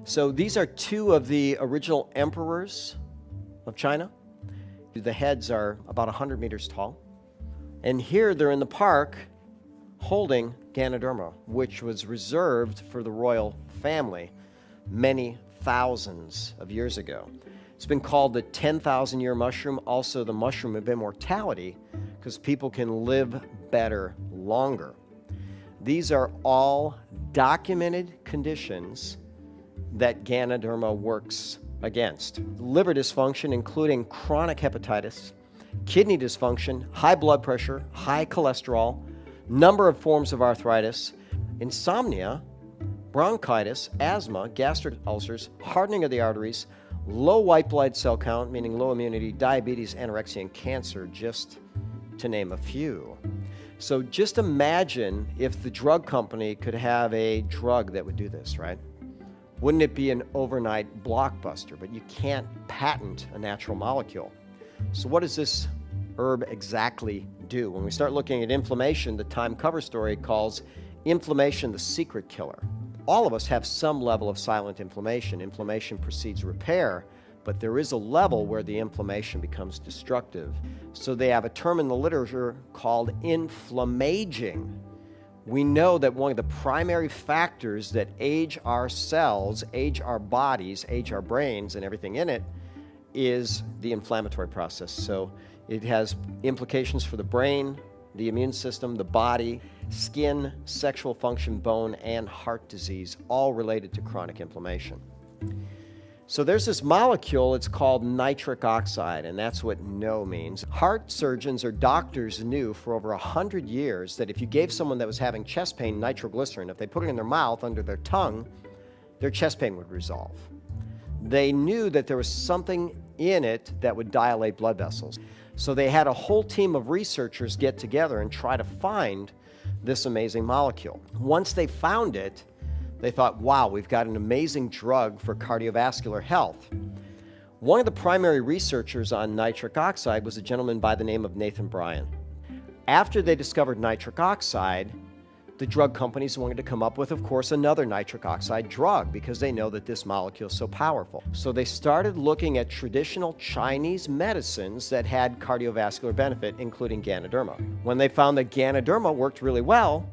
So these are two of the original emperors of China. The heads are about 100 meters tall. And here they're in the park holding Ganoderma, which was reserved for the royal family many thousands of years ago. It's been called the 10,000-year mushroom, also the mushroom of immortality, because people can live better longer. These are all documented conditions that Ganoderma works against. Liver dysfunction, including chronic hepatitis, kidney dysfunction, high blood pressure, high cholesterol, number of forms of arthritis, insomnia, bronchitis, asthma, gastric ulcers, hardening of the arteries, low white blood cell count, meaning low immunity, diabetes, anorexia, and cancer, just to name a few. So just imagine if the drug company could have a drug that would do this, right? Wouldn't it be an overnight blockbuster? But you can't patent a natural molecule. So what does this herb exactly do? When we start looking at inflammation, the Time cover story calls inflammation the secret killer. All of us have some level of silent inflammation. Inflammation precedes repair, but there is a level where the inflammation becomes destructive. So they have a term in the literature called inflammaging. We know that one of the primary factors that age our cells, age our bodies, age our brains and everything in it is the inflammatory process. So it has implications for the brain, the immune system, the body, skin, sexual function, bone, and heart disease, all related to chronic inflammation. So there's this molecule, it's called nitric oxide, and that's what NO means. Heart surgeons or doctors knew for over 100 years that if you gave someone that was having chest pain nitroglycerin, if they put it in their mouth under their tongue, their chest pain would resolve. They knew that there was something in it that would dilate blood vessels. So they had a whole team of researchers get together and try to find this amazing molecule. Once they found it, they thought, wow, we've got an amazing drug for cardiovascular health. One of the primary researchers on nitric oxide was a gentleman by the name of Nathan Bryan. After they discovered nitric oxide, the drug companies wanted to come up with, of course, another nitric oxide drug because they know that this molecule is so powerful. So they started looking at traditional Chinese medicines that had cardiovascular benefit, including Ganoderma. When they found that Ganoderma worked really well,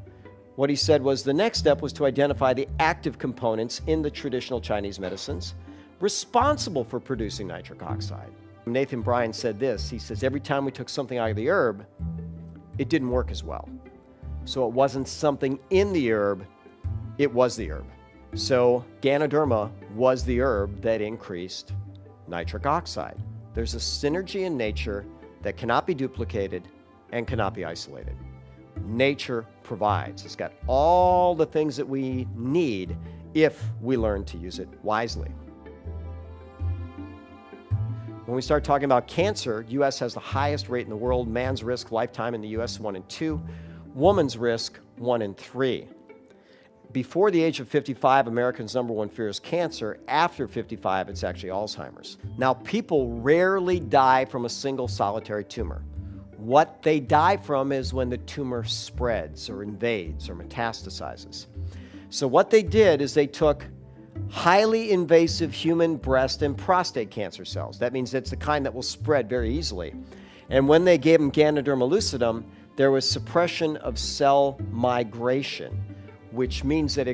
what he said was the next step was to identify the active components in the traditional Chinese medicines responsible for producing nitric oxide. Nathan Bryan said this, he says, every time we took something out of the herb, it didn't work as well. So it wasn't something in the herb, it was the herb. So Ganoderma was the herb that increased nitric oxide. There's a synergy in nature that cannot be duplicated and cannot be isolated. Nature provides. It's got all the things that we need if we learn to use it wisely. When we start talking about cancer, U.S. has the highest rate in the world. Man's risk lifetime in the U.S. 1 in 2. Woman's risk 1 in 3. Before the age of 55, Americans' number one fear is cancer. After 55, it's actually Alzheimer's. Now, people rarely die from a single solitary tumor. What they die from is when the tumor spreads or invades or metastasizes. So what they did is they took highly invasive human breast and prostate cancer cells. That means it's the kind that will spread very easily. And when they gave them Ganoderma lucidum, there was suppression of cell migration, which means that it